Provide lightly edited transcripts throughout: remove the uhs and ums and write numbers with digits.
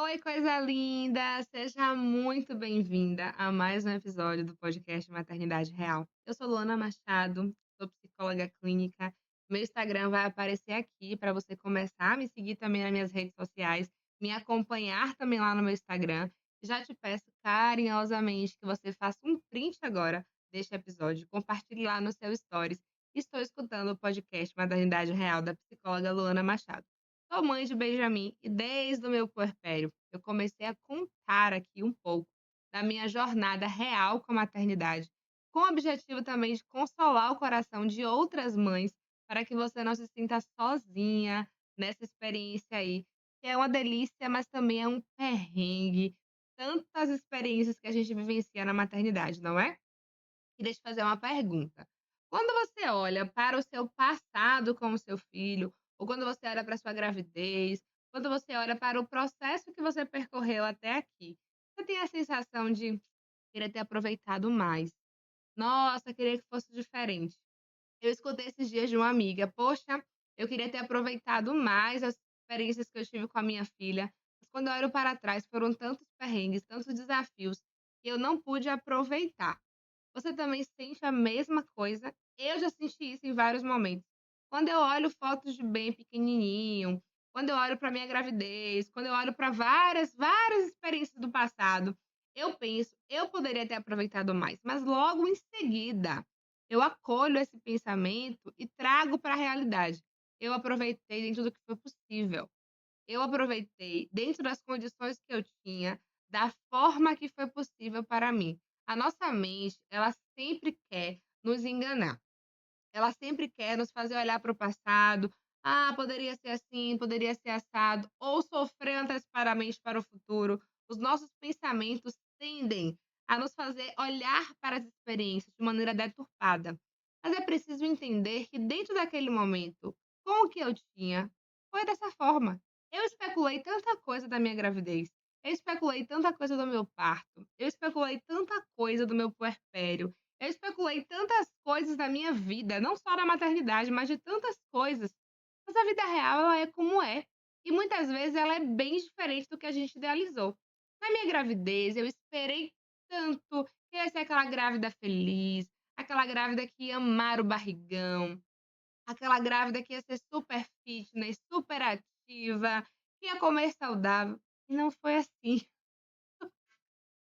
Oi, coisa linda! Seja muito bem-vinda a mais um episódio do podcast Maternidade Real. Eu sou Luana Machado, sou psicóloga clínica. Meu Instagram vai aparecer aqui para você começar a me seguir também nas minhas redes sociais, me acompanhar também lá no meu Instagram. Já te peço carinhosamente que você faça um print agora deste episódio, compartilhe lá no seu stories. Estou escutando o podcast Maternidade Real da psicóloga Luana Machado. Sou mãe de Benjamin e desde o meu puerpério eu comecei a contar aqui um pouco da minha jornada real com a maternidade, com o objetivo também de consolar o coração de outras mães para que você não se sinta sozinha nessa experiência aí, que é uma delícia, mas também é um perrengue. Tantas experiências que a gente vivencia na maternidade, não é? Queria te fazer uma pergunta. Quando você olha para o seu passado com o seu filho, ou quando você olha para a sua gravidez, quando você olha para o processo que você percorreu até aqui, você tem a sensação de querer ter aproveitado mais? Nossa, queria que fosse diferente. Eu escutei esses dias de uma amiga, poxa, eu queria ter aproveitado mais as experiências que eu tive com a minha filha, mas quando eu olho para trás, foram tantos perrengues, tantos desafios, que eu não pude aproveitar. Você também sente a mesma coisa? Eu já senti isso em vários momentos. Quando eu olho fotos de bem pequenininho, quando eu olho para minha gravidez, quando eu olho para várias experiências do passado, eu penso, eu poderia ter aproveitado mais, mas logo em seguida, eu acolho esse pensamento e trago para a realidade. Eu aproveitei dentro do que foi possível. Eu aproveitei dentro das condições que eu tinha, da forma que foi possível para mim. A nossa mente, ela sempre quer nos enganar. Ela sempre quer nos fazer olhar para o passado. Ah, poderia ser assim, poderia ser assado, ou sofrer antecipadamente para o futuro. Os nossos pensamentos tendem a nos fazer olhar para as experiências de maneira deturpada. Mas é preciso entender que dentro daquele momento, com o que eu tinha, foi dessa forma. Eu especulei tanta coisa da minha gravidez. Eu especulei tanta coisa do meu parto. Eu especulei tanta coisa do meu puerpério. Eu especulei tantas coisas da minha vida, não só da maternidade, mas de tantas coisas. Mas a vida real, ela é como é. E muitas vezes ela é bem diferente do que a gente idealizou. Na minha gravidez, eu esperei tanto que ia ser aquela grávida feliz, aquela grávida que ia amar o barrigão, aquela grávida que ia ser super fitness, super ativa, que ia comer saudável. E não foi assim.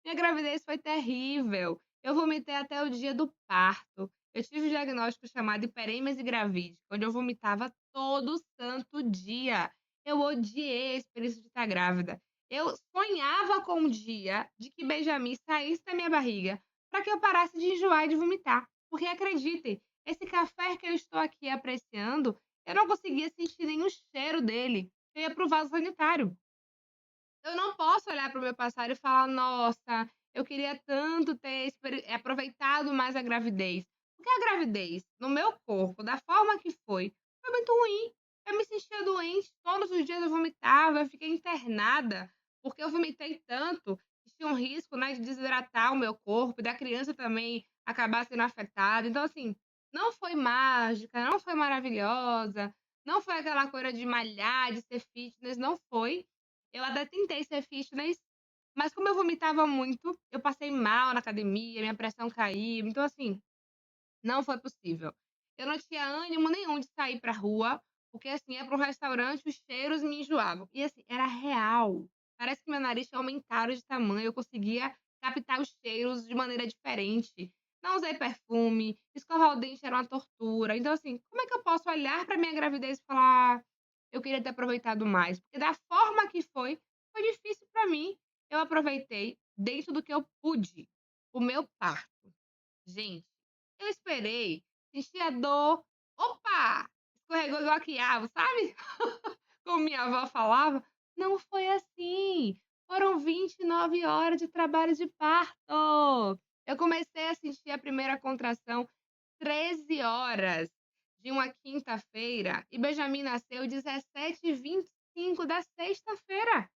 Minha gravidez foi terrível. Eu vomitei até o dia do parto. Eu tive um diagnóstico chamado hiperêmese gravídica, onde eu vomitava todo santo dia. Eu odiei a experiência de estar grávida. Eu sonhava com um dia de que Benjamin saísse da minha barriga para que eu parasse de enjoar e de vomitar. Porque acreditem, esse café que eu estou aqui apreciando, eu não conseguia sentir nenhum cheiro dele. Eu ia para o vaso sanitário. Eu não posso olhar para o meu passado e falar: "Nossa, eu queria tanto ter aproveitado mais a gravidez". Porque a gravidez, no meu corpo, da forma que foi muito ruim. Eu me sentia doente, todos os dias eu vomitava, eu fiquei internada, porque eu vomitei tanto, que tinha um risco, né, de desidratar o meu corpo e da criança também acabar sendo afetada. Então, assim, não foi mágica, não foi maravilhosa, não foi aquela coisa de malhar, de ser fitness, não foi. Eu até tentei ser fitness, mas como eu vomitava muito, eu passei mal na academia, minha pressão caiu, então assim, não foi possível. Eu não tinha ânimo nenhum de sair pra rua, porque assim, ia para um restaurante, os cheiros me enjoavam. E assim, era real. Parece que meu nariz tinha aumentado de tamanho, eu conseguia captar os cheiros de maneira diferente. Não usei perfume, escovar o dente era uma tortura. Então assim, como é que eu posso olhar pra minha gravidez e falar: "Ah, eu queria ter aproveitado mais"? Porque da forma que foi difícil pra mim. Eu aproveitei dentro do que eu pude. O meu parto, gente, eu esperei, senti a dor, opa, escorregou igual quiabo, sabe? Como minha avó falava. Não foi assim. Foram 29 horas de trabalho de parto. Eu comecei a sentir a primeira contração 13 horas de uma quinta-feira e Benjamin nasceu 17h25 da sexta-feira.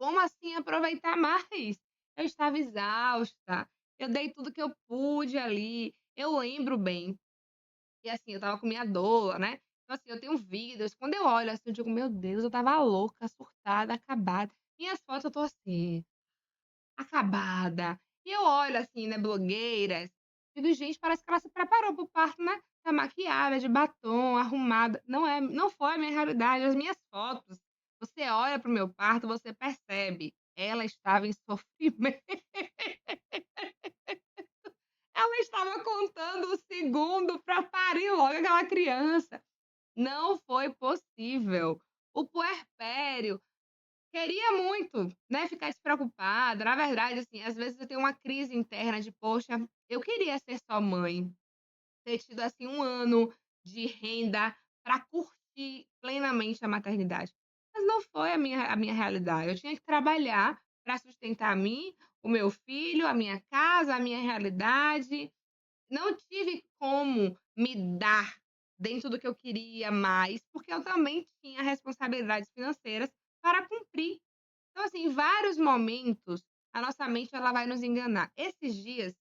Como assim aproveitar mais? Eu estava exausta, eu dei tudo que eu pude ali. Eu lembro bem que, assim, eu estava com minha doula, né, Então, assim, eu tenho vídeos, quando eu olho assim, eu digo: "Meu Deus, eu estava louca, surtada, acabada". Minhas fotos eu tô assim, acabada. E eu olho assim, né, blogueiras, digo: "Gente, parece que ela se preparou para o parto, né, tá maquiada, de batom, arrumada". Não foi a minha realidade, as minhas fotos, você olha para o meu parto, você percebe, ela estava em sofrimento, ela estava contando o segundo para parir logo aquela criança. Não foi possível. O puerpério queria muito, né, ficar despreocupada. Na verdade, assim, às vezes eu tenho uma crise interna de: "Poxa, eu queria ser só mãe, ter tido, assim, um ano de renda para curtir plenamente a maternidade". Mas não foi a minha realidade. Eu tinha que trabalhar para sustentar a mim, o meu filho, a minha casa, a minha realidade. Não tive como me dar dentro do que eu queria mais, porque eu também tinha responsabilidades financeiras para cumprir. Então, assim, em vários momentos, a nossa mente ela vai nos enganar. Esses dias,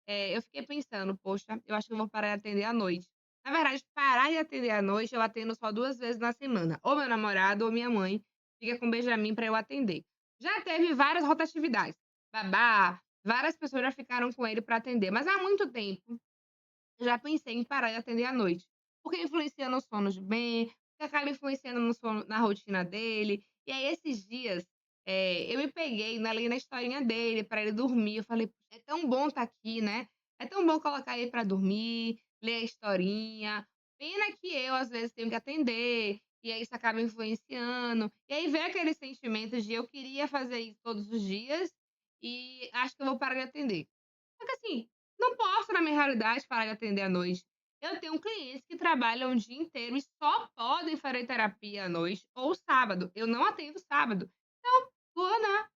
eu fiquei pensando: "Poxa, eu acho que eu vou parar de atender à noite". Na verdade, parar de atender à noite, eu atendo só 2 vezes na semana, ou meu namorado ou minha mãe fica com o Benjamin para eu atender. Já teve várias rotatividades, babá, várias pessoas já ficaram com ele para atender, mas há muito tempo já pensei em parar de atender à noite, porque influencia no sono de bem, porque acaba influenciando no sono na rotina dele. E aí esses dias, eu me peguei ali na historinha dele para ele dormir, eu falei: "É tão bom estar aqui, né, é tão bom colocar ele para dormir, ler a historinha, pena que eu às vezes tenho que atender, e aí isso acaba influenciando". E aí vem aquele sentimento de eu queria fazer isso todos os dias, e acho que eu vou parar de atender. Só que assim, não posso na minha realidade parar de atender à noite. Eu tenho clientes que trabalham o dia inteiro e só podem fazer terapia à noite ou sábado. Eu não atendo sábado. Então, Luana,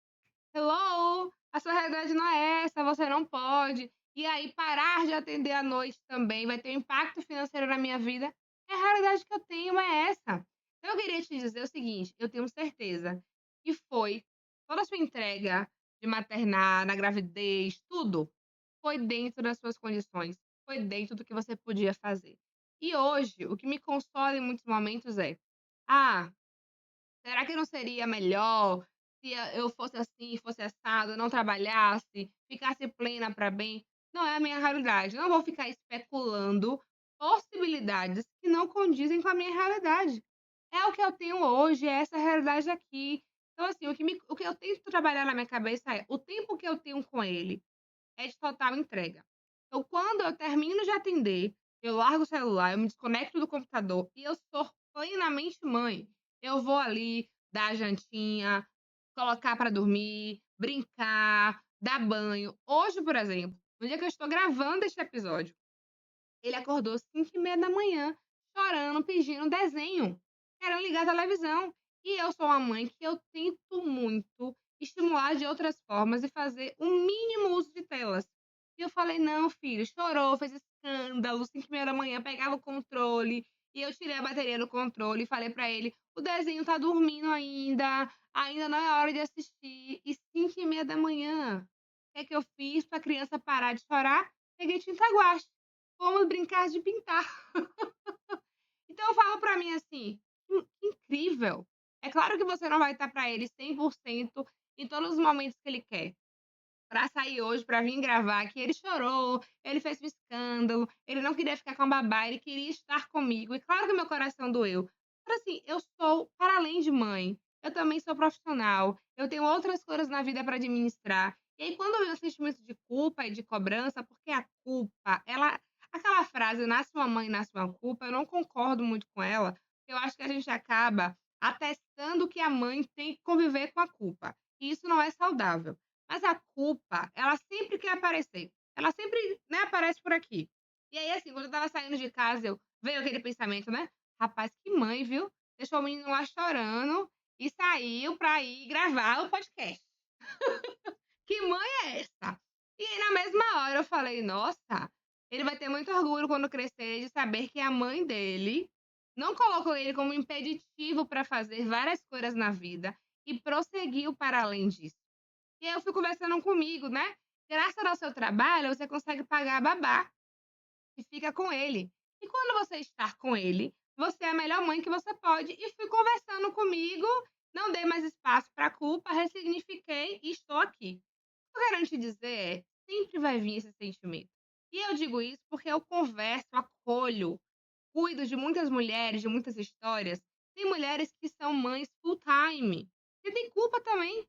hello, a sua realidade não é essa, você não pode. E aí, parar de atender à noite também vai ter um impacto financeiro na minha vida. É a realidade que eu tenho, é essa. Então, eu queria te dizer o seguinte: eu tenho certeza que foi toda a sua entrega de maternar, na gravidez, tudo foi dentro das suas condições, foi dentro do que você podia fazer. E hoje, o que me consola em muitos momentos é: "Ah, será que não seria melhor se eu fosse assim, fosse assado, não trabalhasse, ficasse plena para bem?". Não é a minha realidade. Não vou ficar especulando possibilidades que não condizem com a minha realidade. É o que eu tenho hoje, é essa realidade aqui. Então, assim, o que eu tento trabalhar na minha cabeça é: o tempo que eu tenho com ele é de total entrega. Então, quando eu termino de atender, eu largo o celular, eu me desconecto do computador e eu sou plenamente mãe. Eu vou ali dar a jantinha, colocar para dormir, brincar, dar banho. Hoje, por exemplo, no dia que eu estou gravando este episódio, ele acordou 5h30 da manhã, chorando, pedindo desenho, querendo ligar a televisão. E eu sou uma mãe que eu tento muito estimular de outras formas e fazer o mínimo uso de telas. E eu falei: "Não, filho", chorou, fez escândalo, 5h30 da manhã, pegava o controle, e eu tirei a bateria do controle e falei pra ele: "O desenho tá dormindo ainda não é hora de assistir". E 5h30 da manhã, o que é que eu fiz pra criança parar de chorar? Peguei tinta guache. Vamos brincar de pintar. Então eu falo pra mim assim: Que incrível! É claro que você não vai estar pra ele 100% em todos os momentos que ele quer. Pra sair hoje, pra vir gravar que ele chorou, ele fez um escândalo, ele não queria ficar com a babá, ele queria estar comigo, e claro que meu coração doeu. Mas assim, eu sou para além de mãe, eu também sou profissional, eu tenho outras coisas na vida para administrar. E aí quando vem o sentimento de culpa e de cobrança, porque a culpa, ela aquela frase: "Nasce uma mãe, nasce uma culpa", eu não concordo muito com ela, porque eu acho que a gente acaba atestando que a mãe tem que conviver com a culpa, e isso não é saudável. Mas a culpa, ela sempre quer aparecer. Ela sempre, né, aparece por aqui. E aí, assim, quando eu estava saindo de casa, veio aquele pensamento, né? Rapaz, que mãe, viu? Deixou o menino lá chorando e saiu pra ir gravar o podcast. Que mãe é essa? E aí, na mesma hora, eu falei: nossa, ele vai ter muito orgulho quando crescer de saber que a mãe dele não colocou ele como impeditivo para fazer várias coisas na vida e prosseguiu para além disso. E aí eu fui conversando comigo, né, graças ao seu trabalho, você consegue pagar a babá, que fica com ele. E quando você está com ele, você é a melhor mãe que você pode. E fui conversando comigo, não dei mais espaço para culpa, ressignifiquei e estou aqui. O que eu quero te dizer é, sempre vai vir esse sentimento. E eu digo isso porque eu converso, acolho, cuido de muitas mulheres, de muitas histórias. Tem mulheres que são mães full time, e tem culpa também.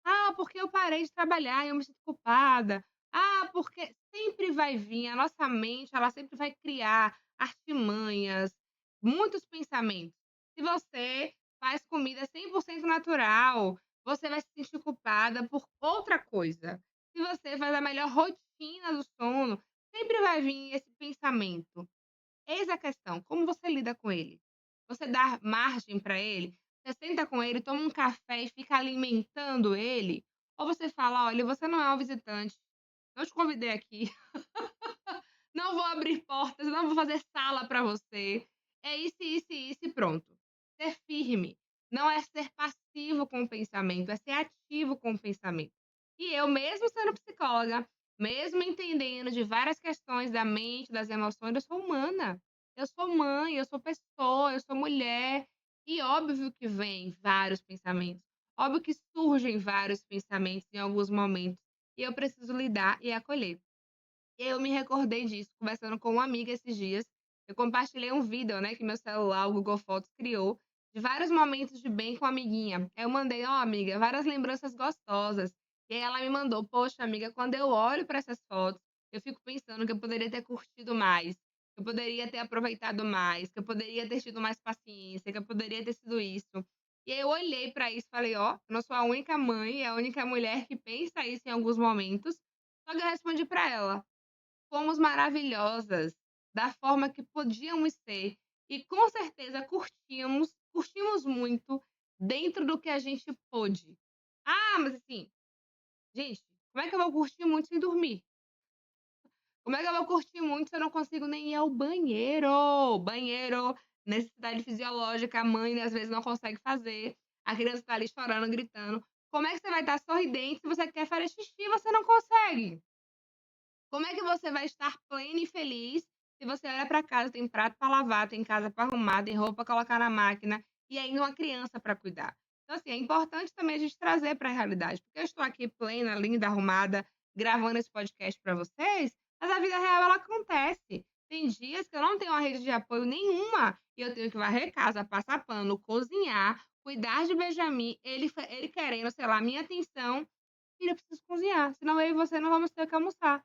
"Ah, porque eu parei de trabalhar e eu me sinto culpada. Ah, porque" sempre vai vir, a nossa mente, ela sempre vai criar artimanhas, muitos pensamentos. Se você faz comida 100% natural, você vai se sentir culpada por outra coisa. Se você faz a melhor rotina do sono, sempre vai vir esse pensamento. Eis a questão, como você lida com ele? Você dá margem para ele? Você senta com ele, toma um café e fica alimentando ele? Ou você fala: "Olha, você não é um visitante, não te convidei aqui, não vou abrir portas, não vou fazer sala para você. É isso, isso e isso e pronto". Ser firme não é ser passivo com o pensamento, é ser ativo com o pensamento. E eu, mesmo sendo psicóloga, mesmo entendendo de várias questões da mente, das emoções, eu sou humana. Eu sou mãe, eu sou pessoa, eu sou mulher. E óbvio que vem vários pensamentos. Óbvio que surgem vários pensamentos em alguns momentos. E eu preciso lidar e acolher. E aí eu me recordei disso, conversando com uma amiga esses dias. Eu compartilhei um vídeo, né, que meu celular, o Google Fotos, criou, de vários momentos de bem com a amiguinha. Aí eu mandei: "Ó, amiga, várias lembranças gostosas". E aí ela me mandou: "Poxa, amiga, quando eu olho para essas fotos, eu fico pensando que eu poderia ter curtido mais, que eu poderia ter aproveitado mais, que eu poderia ter tido mais paciência, que eu poderia ter sido isso". E aí eu olhei para isso e falei: "Ó, eu não sou a única mãe, é a única mulher que pensa isso em alguns momentos". Só que eu respondi para ela: "Fomos maravilhosas, da forma que podíamos ser, e com certeza curtimos muito dentro do que a gente pôde". Ah, mas assim, gente, como é que eu vou curtir muito sem dormir? Como é que eu vou curtir muito se eu não consigo nem ir ao banheiro? Banheiro, necessidade fisiológica, a mãe às vezes não consegue fazer, a criança tá ali chorando, gritando. Como é que você vai estar sorridente se você quer fazer xixi e você não consegue? Como é que você vai estar plena e feliz se você olha para casa, tem prato para lavar, tem casa para arrumar, tem roupa pra colocar na máquina e ainda uma criança para cuidar? Então, assim, é importante também a gente trazer para a realidade, porque eu estou aqui plena, linda, arrumada, gravando esse podcast para vocês, mas a vida real ela acontece. Tem dias que eu não tenho uma rede de apoio nenhuma e eu tenho que varrer casa, passar pano, cozinhar, cuidar de Benjamin, ele querendo, sei lá, minha atenção, e eu preciso cozinhar, senão eu e você não vamos ter o que almoçar.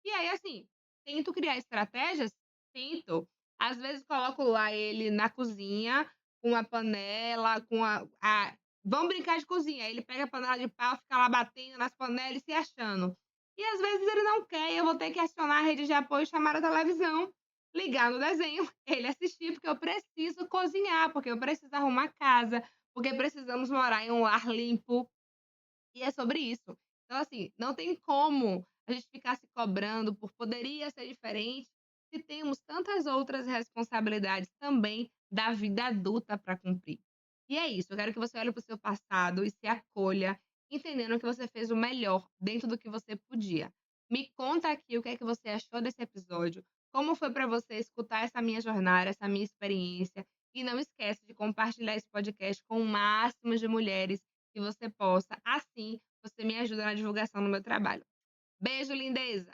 E aí, assim, tento criar estratégias? Tento. Às vezes coloco lá ele na cozinha, com a panela, com vamos brincar de cozinha, aí ele pega a panela de pau, fica lá batendo nas panelas e se achando. E às vezes ele não quer e eu vou ter que acionar a rede de apoio, chamar a televisão, ligar no desenho, ele assistir, porque eu preciso cozinhar, porque eu preciso arrumar a casa, porque precisamos morar em um lar limpo. E é sobre isso. Então, assim, não tem como a gente ficar se cobrando por poderia ser diferente, se temos tantas outras responsabilidades também da vida adulta para cumprir. E é isso, eu quero que você olhe para o seu passado e se acolha, entendendo que você fez o melhor dentro do que você podia. Me conta aqui o que é que você achou desse episódio, como foi para você escutar essa minha jornada, essa minha experiência, e não esquece de compartilhar esse podcast com o máximo de mulheres que você possa. Assim, você me ajuda na divulgação do meu trabalho. Beijo, lindeza!